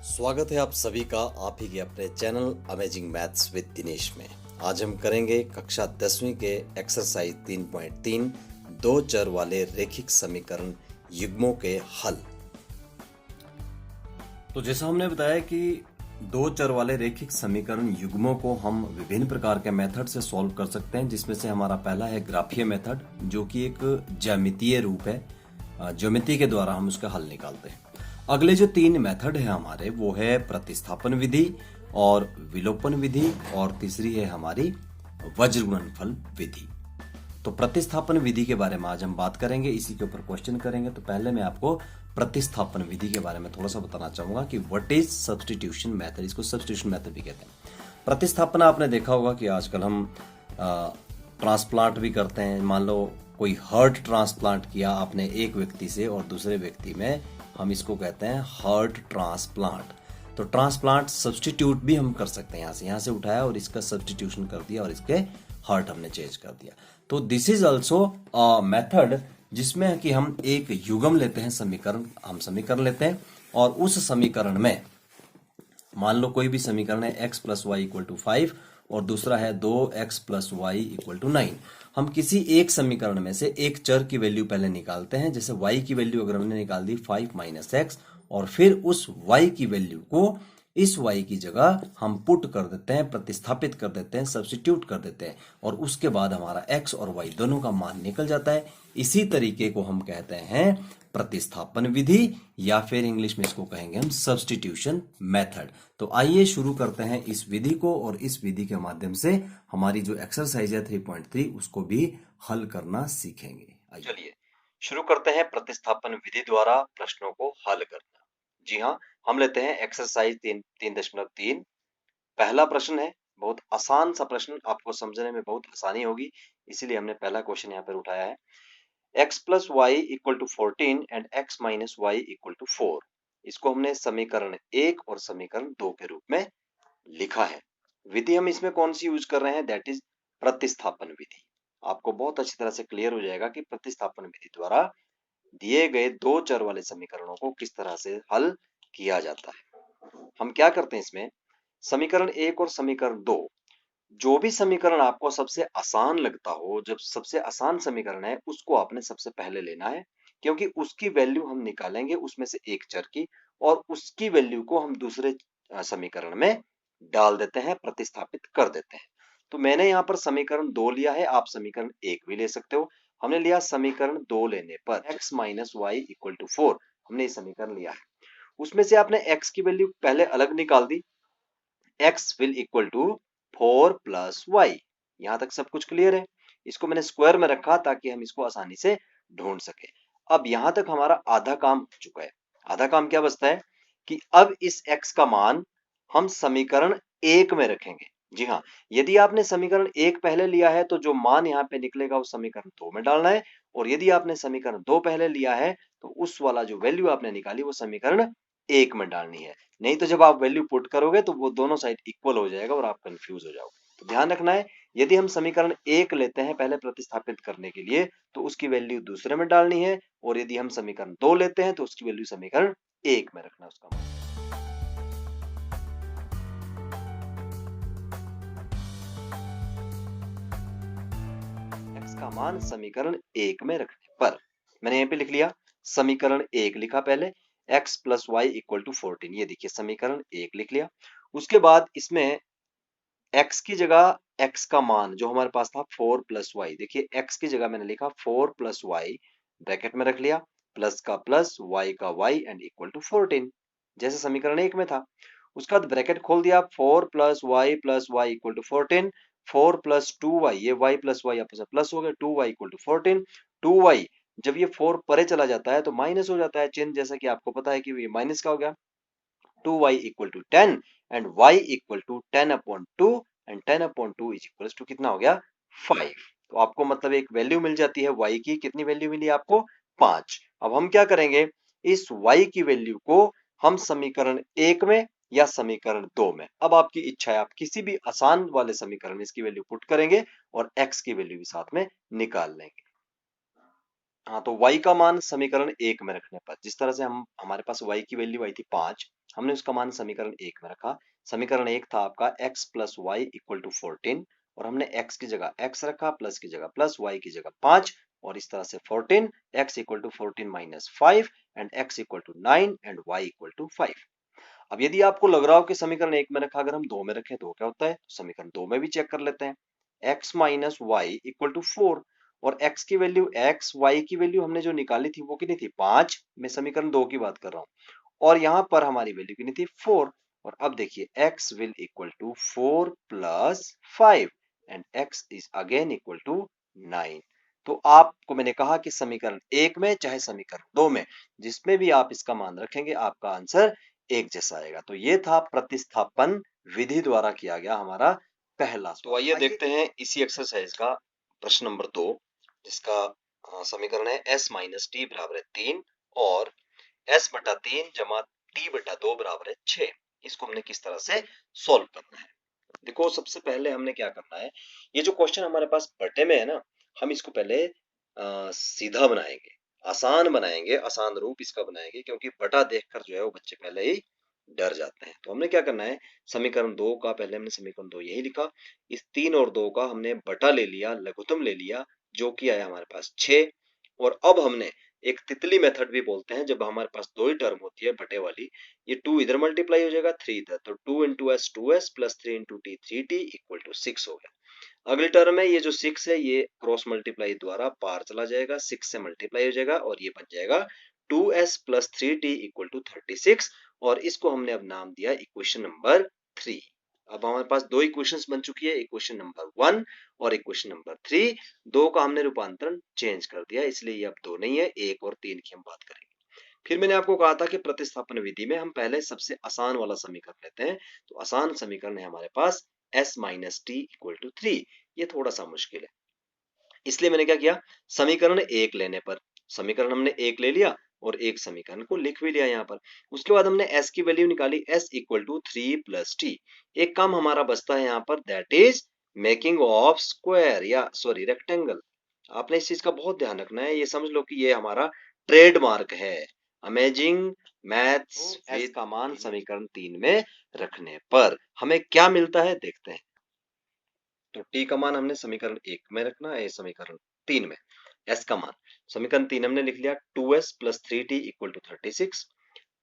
स्वागत है आप सभी का आप ही के अपने channel amazing maths with Dinesh में। आज हम करेंगे कक्षा 10वीं के एक्सरसाइज 3.3 दो चर वाले रेखिक समीकरण युग्मों के हल। तो जैसा हमने बताया कि दो चर वाले रेखिक समीकरण युग्मों को हम विभिन्न प्रकार के मेथड से सॉल्व कर सकते हैं, जिसमें से हमारा पहला है ग्राफीय मेथड, जो कि एक ज्यामितीय रूप है। ज्योमेट्री के द्वारा हम उसका हल निकालते हैं। अगले जो तीन मेथड है हमारे, वो है प्रतिस्थापन विधि और विलोपन विधि, और तीसरी है हमारी वज्र गुणनफल विधि। तो प्रतिस्थापन विधि के बारे में आज हम बात करेंगे, इसी के ऊपर क्वेश्चन करेंगे। तो पहले मैं आपको प्रतिस्थापन विधि के बारे में थोड़ा सा बताना चाहूंगा कि व्हाट इज सब्स्टिट्यूशन मेथड। इसको सब्स्टिट्यूशन मेथड भी कहते हैं। प्रतिस्थापन आपने देखा होगा कि आजकल हम ट्रांसप्लांट भी करते हैं। मान लो कोई हार्ट ट्रांसप्लांट किया आपने एक व्यक्ति से और दूसरे व्यक्ति में, हम इसको कहते हैं हार्ट ट्रांसप्लांट। तो ट्रांसप्लांट सब्स्टिट्यूट भी हम कर सकते हैं। यहाँ से उठाया और इसका सब्स्टिट्यूशन कर दिया और इसके हार्ट हमने चेंज कर दिया। तो this is also a method जिसमें कि हम एक युग्म लेते हैं, समीकरण लेते हैं, और उस समीकरण में मान लो कोई भी समीकरण है x plus y equal to 5 और दूसरा है 2x plus y equal to 9। हम किसी एक समीकरण में से एक चर की वैल्यू पहले निकालते हैं। जैसे y की वैल्यू अगर हमने निकाल दी 5 माइनस एक्स, और फिर उस y की वैल्यू को इस y की जगह हम पुट कर देते हैं, प्रतिस्थापित कर देते हैं, सब्स्टिट्यूट कर देते हैं, और उसके बाद हमारा x और y दोनों का मान निकल जाता है। इसी तरीके को हम कहते हैं प्रतिस्थापन विधि, या फिर इंग्लिश में इसको कहेंगे हम सब्स्टिट्यूशन मेथड। तो आइए शुरू करते हैं इस विधि को, और इस विधि के माध्यम से हमारी जो एक्सरसाइज है 3.3 उसको भी हल करना सीखेंगे। चलिए शुरू करते हैं प्रतिस्थापन विधि द्वारा प्रश्नों को हल करना। जी हाँ, हम लेते हैं एक्सरसाइज 3.3। पहला प्रश्न है, बहुत आसान सा प्रश्न, आपको समझने में बहुत आसानी होगी, इसीलिए हमने पहला क्वेश्चन यहाँ पर उठाया है। x plus y equal to 14 and x minus y equal to 4। इसको हमने समीकरण 1 और समीकरण 2 के रूप में लिखा है। विधि हम इसमें कौन सी यूज कर रहे हैं, दैट इज प्रतिस्थापन विधि। आपको बहुत अच्छी तरह से क्लियर हो जाएगा कि प्रतिस्थापन विधि द्वारा दिए गए दो चर वाले समीकरणों को किस तरह से हल किया जाता है। हम क्या करते हैं इसमें, समीकरण 1 और समीकरण 2, जो भी समीकरण आपको सबसे आसान लगता हो, जब सबसे आसान समीकरण है उसको आपने सबसे पहले लेना है, क्योंकि उसकी वैल्यू हम निकालेंगे उसमें से एक चर की, और उसकी वैल्यू को हम दूसरे समीकरण में डाल देते हैं, प्रतिस्थापित कर देते हैं। तो मैंने यहाँ पर समीकरण 2 लिया है, आप समीकरण 1 भी ले सकते हो। हमने लिया समीकरण 2 लेने पर x minus y equal to 4, हमने ये समीकरण लिया है। उसमें से आपने x की वैल्यू पहले अलग निकाल दी, x will equal to 4 plus y. यहां तक सब कुछ क्लियर है। इसको मैंने स्क्वायर में रखा ताकि हम इसको आसानी से ढूंढ सके। अब यहां तक हमारा आधा काम हो चुका है। आधा काम क्या बचता है कि अब इस x का मान हम समीकरण 1 में रखेंगे। जी हाँ, यदि आपने समीकरण 1 पहले लिया है तो जो मान यहाँ पे निकलेगा वो समीकरण 2 में डालना है, और यदि आपने समीकरण 2 पहले लिया है तो उस वाला जो वैल्यू आपने निकाली वो समीकरण 1 में डालनी है। नहीं तो जब आप वैल्यू पुट करोगे तो वो दोनों साइड इक्वल हो जाएगा और आप कंफ्यूज हो जाओगे। तो ध्यान रखना है, यदि हम समीकरण 1 लेते हैं पहले प्रतिस्थापित करने के लिए तो उसकी वैल्यू दूसरे में डालनी है, और यदि हम समीकरण 2 लेते हैं तो उसकी वैल्यू समीकरण 1 में रखना है उसका मान। x का मान समीकरण 1 में रखने पर मैंने यहाँ पे लिख लिया, समीकरण 1 लिखा पहले, x plus y equal to 14, ये देखिए समीकरण 1 लिख लिया। उसके बाद इसमें x की जगह x का मान जो हमारे पास था 4 प्लस वाई, देखिए x की जगह मैंने लिखा 4 प्लस वाई, ब्रैकेट में रख लिया, प्लस का प्लस, y का y एंड इक्वल टू 14, जैसे समीकरण 1 में था। उसका बाद ब्रैकेट खोल दिया, 4 plus y equal to 14, 4 plus 2y, ये y प्लस वाई आपस में प्लस हो गया, 2y इक्वल टू 14, 2y जब ये 4 परे चला जाता है तो माइनस हो जाता है चिन्ह, जैसा कि आपको पता है कि ये माइनस का हो गया, 2y equal to 10 and y equal to 10 upon 2 and 10 upon 2 is equal to कितना हो गया 5। तो आपको मतलब एक वैल्यू मिल जाती है y की, कितनी वैल्यू मिली आपको 5। अब हम क्या करेंगे, इस y की वैल्यू को हम समीकरण 1 में या समीकरण 2 में, अब आपकी इच्छा है, आप किसी भी आसान वाले समीकरण में इसकी वैल्यू पुट करेंगे और x की वैल्यू भी साथ में निकाल लेंगे। हाँ, तो y का मान समीकरण 1 में रखने पर, जिस तरह से हम हमारे पास y की वैल्यू आई थी 5, हमने उसका मान समीकरण 1 में रखा। समीकरण 1 था आपका x plus y equal to 14 और हमने x की जगह x रखा, प्लस की जगह प्लस, y की जगह 5 और इस तरह से 14, x equal to 14 minus 5 and x equal to 9 and y equal to 5। अब यदि आपको लग रहा हो कि समीकरण 1 में रखा अगर हम 2 में रखें तो क्या होता है, तो समीकरण 2 में भी चेक कर लेते हैं। x minus y equal to 4 और x की वैल्यू x y की वैल्यू हमने जो निकाली थी वो कितनी थी 5। मैं समीकरण 2 की बात कर रहा हूं और यहां पर हमारी वैल्यू कितनी थी 4। और अब देखिए x will equal to 4 plus 5 and x is again equal to 9। तो आपको मैंने कहा कि समीकरण 1 में चाहे समीकरण 2 में जिसमें भी आप इसका मान रखेंगे आपका आंसर एक जैसा आएगा। तो ये था प्रतिस्थापन विधि द्वारा किया गया हमारा पहला सवाल। तो आइए देखते हैं इसी एक्सरसाइज का प्रश्न नंबर 2 जिसका समीकरण है s माइनस टी बराबर है 3 और s बटा 3 जमा t बटा 2 बराबर है 6। इसको हमने किस तरह से सॉल्व करना है। देखो सबसे पहले हमने क्या करना है, ये जो क्वेश्चन हमारे पास बटे में है ना, हम इसको पहले सीधा बनाएंगे, आसान बनाएंगे, आसान रूप इसका बनाएंगे क्योंकि बटा देखकर जो है वो बच्चे पहले ही डर जाते हैं। तो हमने क्या करना है, समीकरण 2 का पहले हमने समीकरण 2 यही लिखा, इस 3 और 2 का हमने बटा ले लिया, लघुत्तम ले लिया जो कि आया हमारे पास 6। और अब हमने एक तितली मेथड भी बोलते हैं जब हमारे पास दो ही टर्म होती है बटे वाली, ये 2 इधर मल्टीप्लाई हो जाएगा 3 इधर, तो 2 into s 2s plus 3 into t 3t equal to 6 हो गया। अगली टर्म में ये जो 6 है ये क्रॉस मल्टीप्लाई द्वारा पार चला जाएगा, 6 से मल्टीप्लाई हो जाएगा और ये बन जाएगा 2s plus 3t equal to 36 और इसको हमने अब नाम दिया इक्वेशन नंबर 3। अब हमारे पास दो इक्वेशंस बन चुकी है, इक्वेशन नंबर 1 और इक्वेशन नंबर 3। दो का हमने रूपांतरण चेंज कर दिया इसलिए ये अब 2 नहीं है, 1 और 3 की हम बात करेंगे। फिर मैंने आपको कहा था कि प्रतिस्थापन विधि में हम पहले सबसे आसान वाला समीकरण लेते हैं। तो आसान समीकरण है हमारे पास s minus t equal to 3। ये थोड़ा सा मुश्किल है इसलिए मैंने क्या किया, समीकरण 1 लेने पर समीकरण हमने 1 ले लिया और एक समीकरण को लिख भी लिया यहाँ पर। उसके बाद हमने s की वैल्यू निकाली, s equal to 3 plus t. एक काम हमारा बचता है यहाँ पर, that is making of square या सॉरी रेक्टेंगल। आपने इस चीज का बहुत ध्यान रखना है, ये समझ लो कि ये हमारा ट्रेडमार्क है। अमेजिंग मैथ्स विद का मान समीकरण 3 में रखने पर हमें क्या मिलता है देखते हैं। तो t का मान हमने समीकरण 1 में रखना है, समीकरण 3 में s का मान समीकरण 3 हमने लिख लिया 2s plus 3t equal to 36।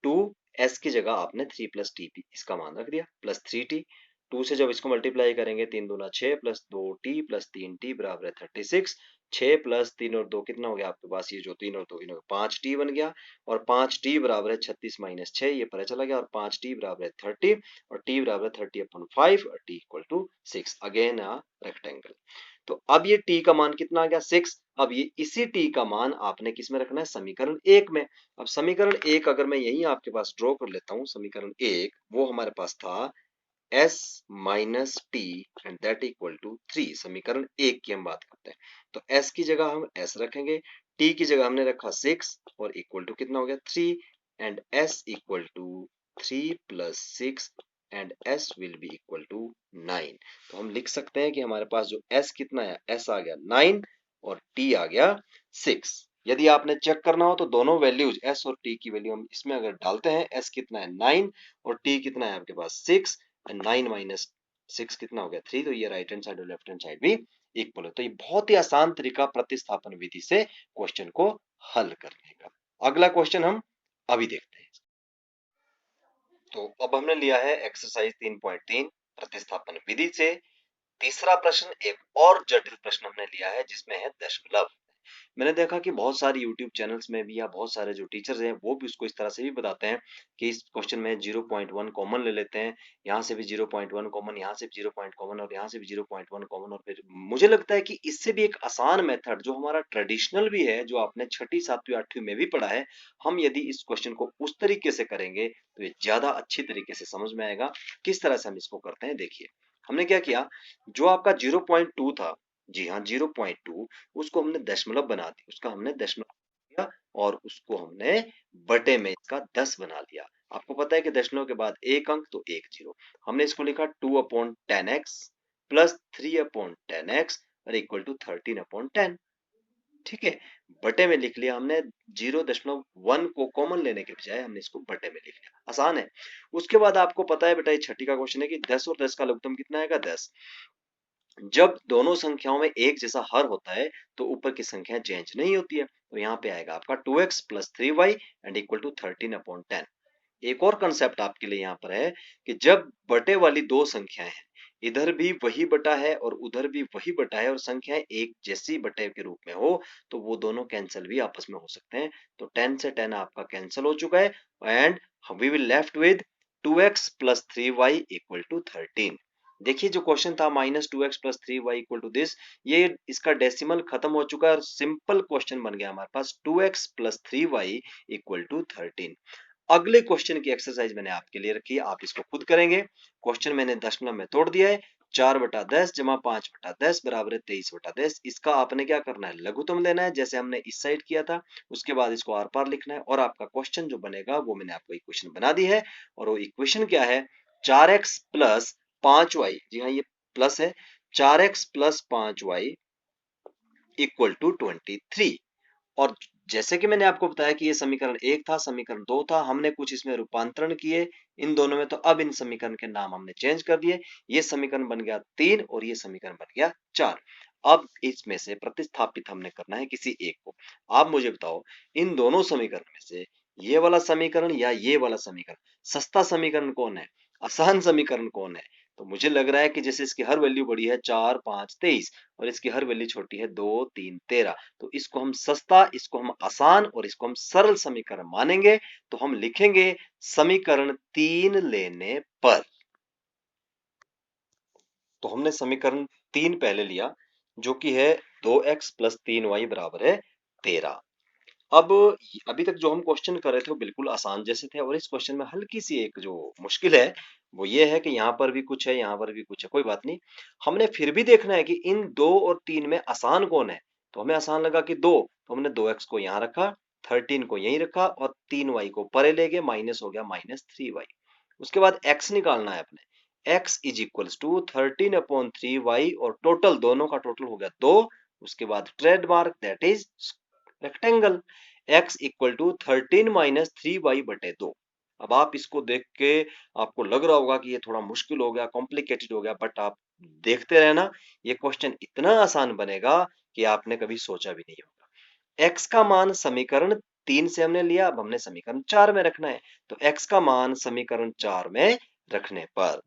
2s की जगह आपने 3 प्लस टी इसका मान रख दिया प्लस 3t। 2 से जब इसको मल्टीप्लाई करेंगे 3 दूना 6 प्लस 2t प्लस 3t बराबर है 36। 6 प्लस 3 और 2 कितना हो गया आपके पास, ये जो 3 और 2 5t बन गया और 5t बराबर है 36 माइनस 6 ये पता चला गया और 5t बराबर है 30 और t बराबर है 30 अपॉन 5 और t equal to 6 again a rectangle. तो अब ये t का मान कितना आ गया 6। अब ये इसी t का मान आपने किस में रखना है, समीकरण 1 में। अब समीकरण 1 अगर मैं यही आपके पास ड्रॉ कर लेता हूं, समीकरण 1 वो हमारे पास था s minus t and that equal to 3। समीकरण 1 की हम बात करते हैं तो s की जगह हम s रखेंगे, t की जगह हमने रखा 6 और इक्वल टू कितना हो गया 3 and s equal to 3 plus 6 and s will be equal to 9। तो हम लिख सकते हैं कि हमारे पास जो s कितना है, s आ गया 9 और t आ गया 6। यदि आपने चेक करना हो तो दोनों वैल्यूज s और t की वैल्यू हम इसमें अगर डालते हैं, s कितना है 9 और t कितना है आपके पास 6 एंड 9 माइनस 6 कितना हो गया 3। तो ये राइट हैंड साइड और लेफ्ट हैंड साइड भी इक्वल है। तो ये बहुत ही आसान तरीका प्रतिस्थापन विधि से क्वेश्चन को हल करने का। अगला क्वेश्चन हम अभी देखते हैं। तो अब हमने लिया है एक्सरसाइज 3.3 प्रतिस्थापन विधि से तीसरा प्रश्न। एक और जटिल प्रश्न हमने लिया है जिसमें है दशमलव। मैंने देखा कि बहुत सारी YouTube चैनल्स में भी या बहुत सारे जो टीचर्स हैं वो भी उसको इस तरह से भी बताते हैं कि इस क्वेश्चन में 0.1 कॉमन ले लेते हैं, यहाँ से भी 0.1 कॉमन, यहाँ से भी 0 कॉमन और यहाँ से भी 0.1 कॉमन। और फिर मुझे लगता है कि इससे भी एक आसान मेथड जो हमारा ट्रेडिशनल भी है, जो आपने छठी 7वीं 8वीं में भी पढ़ा है, हम यदि इस क्वेश्चन को उस तरीके से करेंगे तो ये ज्यादा अच्छी तरीके से समझ में आएगा। किस तरह से हम इसको करते हैं देखिए। हमने क्या किया, जो आपका 0.2 था, जी हाँ 0.2, उसको हमने दशमलव बना दी, उसका हमने दशमलव किया और उसको हमने बटे में इसका 10 बना लिया। आपको पता है कि दशमलव के बाद एक अंक तो एक जीरो। हमने इसको लिखा 2 upon 10x plus 3 upon 10x और इक्वल टू 13 अपॉन 10। ठीक है, बटे में लिख लिया हमने, 0.1 को कॉमन लेने के बजाय हमने इसको बटे में लिख लिया, आसान है। उसके बाद आपको पता है बेटा, ये छठी का क्वेश्चन है कि 10 और 10 का लघुत्तम कितना आएगा, 10। जब दोनों संख्याओं में एक जैसा हर होता है तो ऊपर की संख्या चेंज नहीं होती है, तो यहाँ पे आएगा आपका 2x + 3y and equal to 13/10। एक और कंसेप्ट आपके लिए यहाँ पर है कि जब बटे वाली दो संख्याएं हैं, इधर भी वही बटा है और उधर भी वही बटा है और संख्याएं एक जैसी बटे के रूप में हो, तो वो दोनों कैंसिल भी आपस में हो सकते हैं। तो 10 से 10 आपका कैंसिल हो चुका है and we will left with 2x + 3y equal to 13। देखिए जो क्वेश्चन था -2x + 3y equal to this, ये इसका डेसिमल खत्म हो चुका है और सिंपल क्वेश्चन बन गया हमारे पास 2x + 3y इक्वल टू 13। अगले क्वेश्चन की एक्सरसाइज मैंने आपके लिए रखी है, आप इसको खुद करेंगे। क्वेश्चन मैंने दशमलव में तोड़ दिया है, 4/10 जमा 5/10 बराबर है 23/10। इसका आपने क्या करना है, लघुत्तम लेना है जैसे हमने इस साइड किया था, उसके बाद इसको आर पार लिखना है और आपका क्वेश्चन जो बनेगा वो मैंने आपको इक्वेशन बना दी है। और वो इक्वेशन क्या है, 4x + 5y, जी हाँ ये प्लस है, 4x + 5y इक्वल टू 23। और जैसे कि मैंने आपको बताया कि ये समीकरण 1 था, समीकरण 2 था, हमने कुछ इसमें रूपांतरण किए इन दोनों में, तो अब इन समीकरण के नाम हमने चेंज कर दिए। ये समीकरण बन गया 3 और ये समीकरण बन गया 4। अब इसमें से प्रतिस्थापित हमने करना है किसी एक को। आप मुझे बताओ, इन दोनों समीकरण में से ये वाला समीकरण या ये वाला समीकरण, सस्ता समीकरण कौन है, आसान समीकरण कौन है? तो मुझे लग रहा है कि जैसे इसकी हर वैल्यू बड़ी है 4, 5, 23 और इसकी हर वैल्यू छोटी है 2, 3, 13, तो इसको हम सस्ता, इसको हम आसान और इसको हम सरल समीकरण मानेंगे। तो हम लिखेंगे समीकरण 3 लेने पर। तो हमने समीकरण 3 पहले लिया जो कि है 2x + 3y बराबर है 13। अब अभी तक जो हम क्वेश्चन कर रहे थे वो बिल्कुल आसान जैसे थे और इस क्वेश्चन में हल्की सी एक जो मुश्किल है वो ये है कि यहाँ पर भी कुछ है, यहाँ पर भी कुछ है, कोई बात नहीं। हमने फिर भी देखना है कि इन 2 और 3 में आसान कौन है। तो हमें आसान लगा कि 2, तो हमने 2x को यहाँ रखा, 13 को यहीं रखा और 3y को परे ले गए, माइनस हो गया -3y। उसके बाद x निकालना है अपने, x is equals to 13/3y और टोटल दोनों का टोटल हो गया 2। उसके बाद trademark that is rectangle, x equal to 13 - 3y/2। अब आप इसको देख के आपको लग रहा होगा कि ये थोड़ा मुश्किल हो गया, कॉम्प्लिकेटेड हो गया, बट आप देखते रहना, ये क्वेश्चन इतना आसान बनेगा कि आपने कभी सोचा भी नहीं होगा। x का मान समीकरण 3 से हमने लिया, अब हमने समीकरण 4 में रखना है। तो x का मान समीकरण 4 में रखने पर,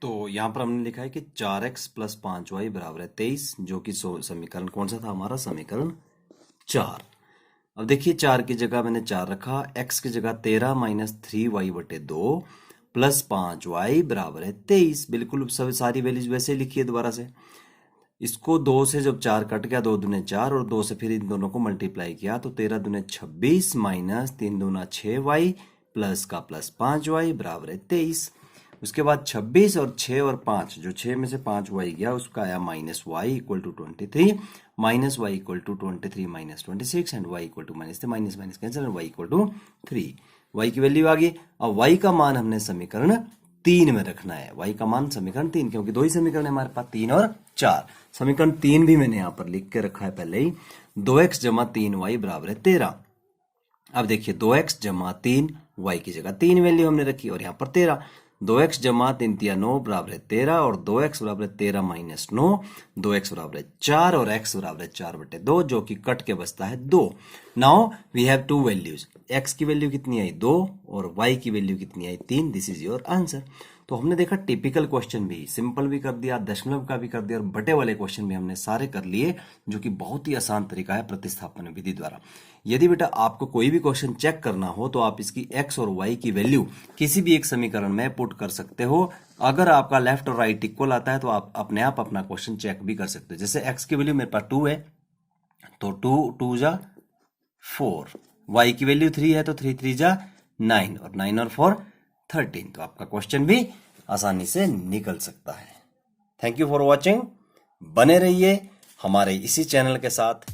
तो यहाँ पर हमने लिखा है कि 4x + 5y बराबर है 23, जो कि समीकरण कौन सा था हमारा, समीकरण 4। अब देखिए 4 की जगह मैंने 4 रखा, x की जगह 13 - 3y/2 + 5y बराबर है 23। बिल्कुल सब सारी वैल्यूज वैसे ही लिखिए दोबारा से। इसको 2 से जब 4 कट गया, 2 दूने 4 और 2 से फिर इन दोनों को मल्टीप्लाई किया तो 13 दूने 26 - 3 दूना 6y प्लस का प्लस 5y बराबर है 23। उसके बाद 26 और 6 और 5, जो 6 में से 5y गया उसका आया -y equal to 23, -y equal to 23 - 26 and y equal to minus minus cancel and y equal to 3। y की वैल्यू आ गई। अब y का मान हमने समीकरण 3 में रखना है, y का मान समीकरण 3, क्योंकि दो ही समीकरण है हमारे पास, 3 और 4। समीकरण 3 भी मैंने यहाँ पर लिख के रखा है पहले ही, 2x + 3y बराबर है 13। अब देखिए 2x + 3, y की जगह 3 वैल्यू हमने रखी और यहाँ पर 13, 2x + 3 × 9 बराबर है 13 और 2x बराबर है 13 - 9, 2x बराबर है 4 और x बराबर है 4/2, जो कि कट के बचता है 2। Now we have two values, x की वैल्यू कितनी आई 2 और y की वैल्यू कितनी आई 3। This is your answer. तो हमने देखा टिपिकल क्वेश्चन भी, सिंपल भी कर दिया, दशमलव का भी कर दिया और बटे वाले क्वेश्चन भी हमने सारे कर लिए, जो कि बहुत ही आसान तरीका है प्रतिस्थापन विधि द्वारा। यदि बेटा आपको कोई भी क्वेश्चन चेक करना हो तो आप इसकी x और y की वैल्यू किसी भी एक समीकरण में पुट कर सकते हो। अगर आपका लेफ्ट और राइट इक्वल आता है तो आप अपने आप अपना क्वेश्चन चेक भी कर सकते हो। जैसे x की वैल्यू मेरे पास 2 है तो 2 2 जा 4, y की वैल्यू 3 है तो 3 3 जा 9 और 9 और 4 13। तो आपका क्वेश्चन भी आसानी से निकल सकता है। Thank you for watching. बने रहिए हमारे इसी चैनल के साथ।